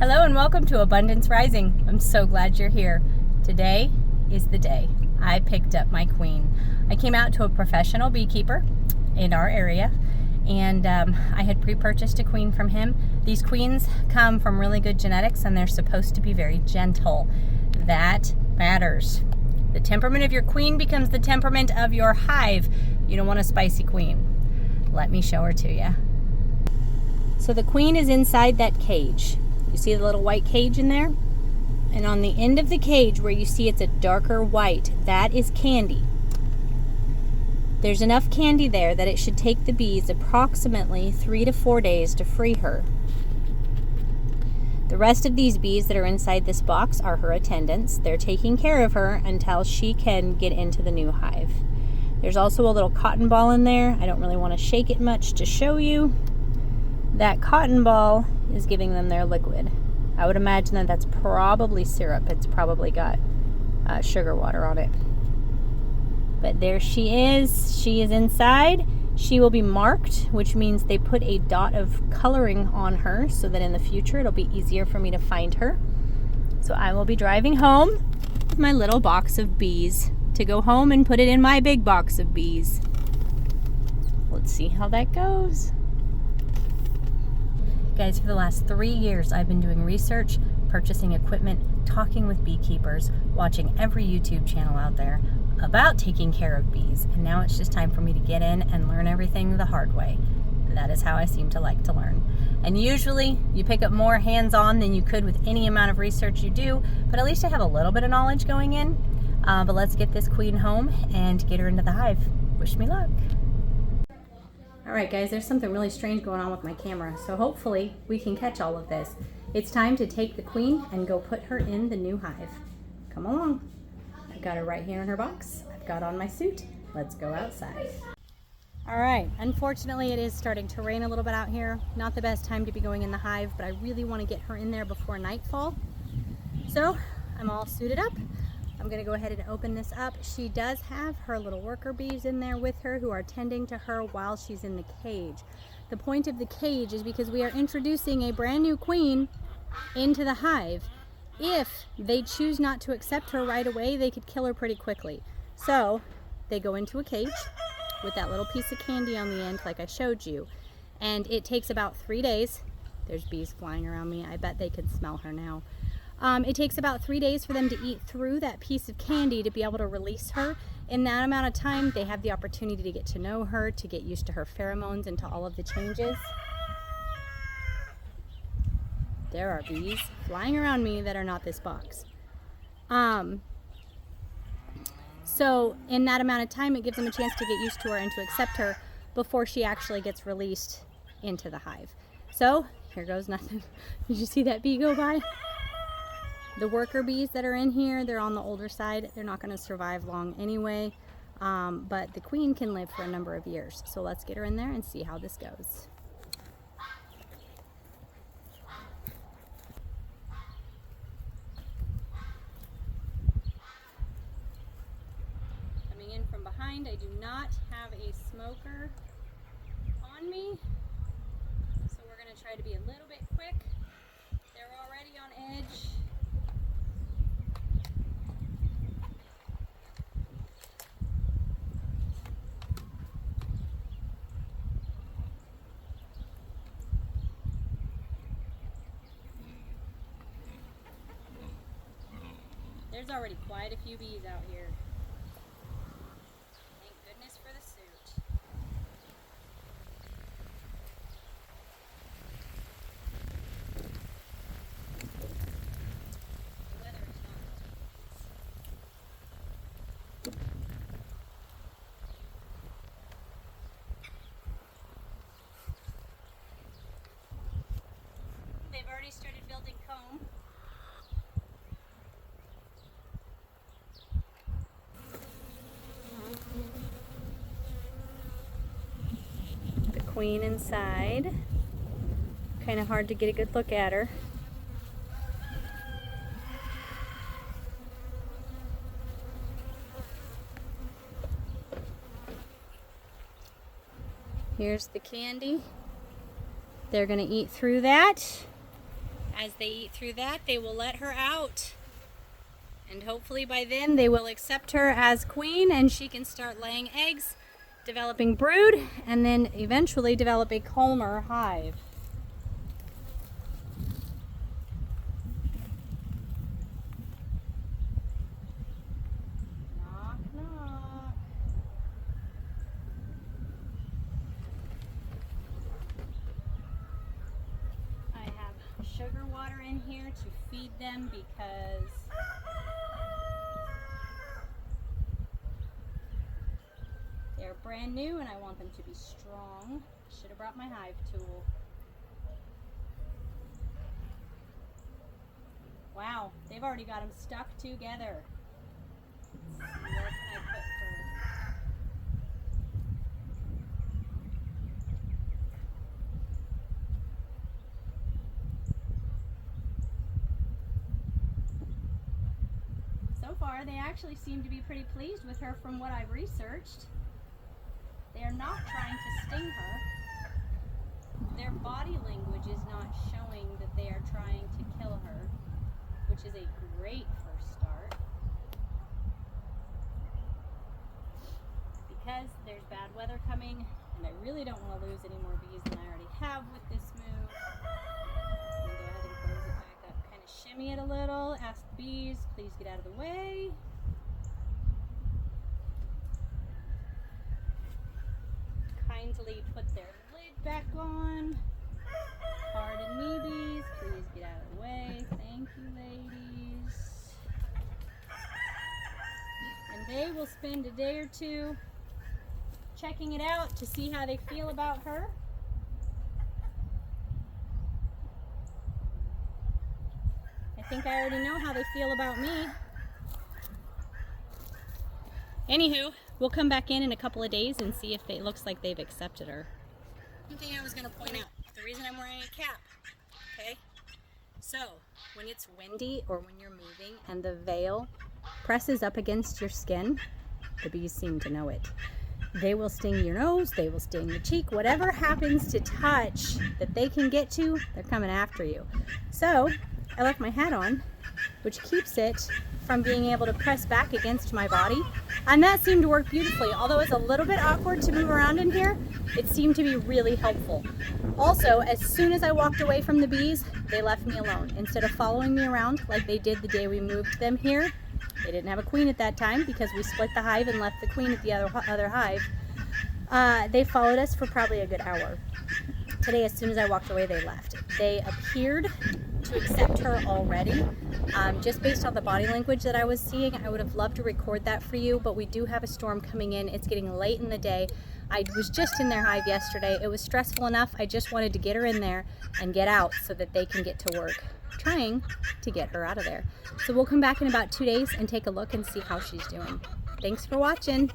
Hello and welcome to Abundance Rising. I'm so glad you're here. Today is the day I picked up my queen. I came out to a professional beekeeper in our area and I had pre-purchased a queen from him. These queens come from really good genetics and they're supposed to be very gentle. That matters. The temperament of your queen becomes the temperament of your hive. You don't want a spicy queen. Let me show her to you. So the queen is inside that cage. You see the little white cage in there? And on the end of the cage where you see it's a darker white, that is candy. There's enough candy there that it should take the bees approximately 3 to 4 days to free her. The rest of these bees that are inside this box are her attendants. They're taking care of her until she can get into the new hive. There's also a little cotton ball in there. I don't really want to shake it much to show you. That cotton ball is giving them their liquid. I would imagine that that's probably syrup. It's probably got sugar water on it. But there she is. She is inside. She will be marked, which means they put a dot of coloring on her so that in the future it'll be easier for me to find her. So I will be driving home with my little box of bees to go home and put it in my big box of bees. Let's see how that goes. Guys, for the last 3 years, I've been doing research, purchasing equipment, talking with beekeepers, watching every YouTube channel out there about taking care of bees. And now it's just time for me to get in and learn everything the hard way. That is how I seem to like to learn. And usually you pick up more hands-on than you could with any amount of research you do, but at least I have a little bit of knowledge going in. But let's get this queen home and get her into the hive. Wish me luck. Alright guys, there's something really strange going on with my camera, so hopefully we can catch all of this. It's time to take the queen and go put her in the new hive. Come along. I've got her right here in her box. I've got on my suit. Let's go outside. Alright, unfortunately it is starting to rain a little bit out here. Not the best time to be going in the hive, but I really want to get her in there before nightfall. So, I'm all suited up. I'm going to go ahead and open this up. She does have her little worker bees in there with her who are tending to her while she's in the cage. The point of the cage is because we are introducing a brand new queen into the hive. If they choose not to accept her right away, they could kill her pretty quickly. So they go into a cage with that little piece of candy on the end like I showed you. And it takes about 3 days. There's bees flying around me. I bet they can smell her now. It takes about 3 days for them to eat through that piece of candy to be able to release her. In that amount of time, they have the opportunity to get to know her, to get used to her pheromones and to all of the changes. There are bees flying around me that are not this box. So in that amount of time, it gives them a chance to get used to her and to accept her before she actually gets released into the hive. So here goes nothing. Did you see that bee go by? The worker bees that are in here, they're on the older side. They're not going to survive long anyway, but the queen can live for a number of years. So let's get her in there and see how this goes. Coming in from behind, I do not have a smoker on me, so we're going to try to be a little bit quick. They're already on edge. There's already quite a few bees out here. Thank goodness for the suit. The weather is not They've already started building comb. Queen inside. Kind of hard to get a good look at her. Here's the candy. They're going to eat through that. As they eat through that, they will let her out. And hopefully by then they will accept her as queen and she can start laying eggs, developing brood, and then eventually develop a calmer hive. Knock, knock. I have sugar water in here to feed them because they're brand new and I want them to be strong. Should have brought my hive tool. Wow, they've already got them stuck together. Let's see, where can I put her? So far, they actually seem to be pretty pleased with her from what I've researched. They are not trying to sting her. Their body language is not showing that they are trying to kill her, which is a great first start. Because there's bad weather coming, and I really don't want to lose any more bees than I already have with this move. I'm going to go ahead and close it back up, kind of shimmy it a little, ask the bees, please get out of the way. Kindly put their lid back on. Pardon me, bees. Please get out of the way. Thank you, ladies. And they will spend a day or two checking it out to see how they feel about her. I think I already know how they feel about me. Anywho, we'll come back in a couple of days and see if it looks like they've accepted her. One thing I was going to point out, the reason I'm wearing a cap, okay? So, when it's windy or when you're moving and the veil presses up against your skin, the bees seem to know it. They will sting your nose, they will sting your cheek, whatever happens to touch that they can get to, they're coming after you. So, I left my hat on, which keeps it from being able to press back against my body, and that seemed to work beautifully. Although it's a little bit awkward to move around in here, it seemed to be really helpful. Also, as soon as I walked away from the bees, they left me alone. Instead of following me around like they did the day we moved them here, they didn't have a queen at that time because we split the hive and left the queen at the other hive. They followed us for probably a good hour. Today, as soon as I walked away, they left. They appeared to accept her already. Just based on the body language that I was seeing, I would have loved to record that for you, but we do have a storm coming in. It's getting late in the day. I was just in their hive yesterday. It was stressful enough. I just wanted to get her in there and get out so that they can get to work trying to get her out of there. So we'll come back in about 2 days and take a look and see how she's doing. Thanks for watching.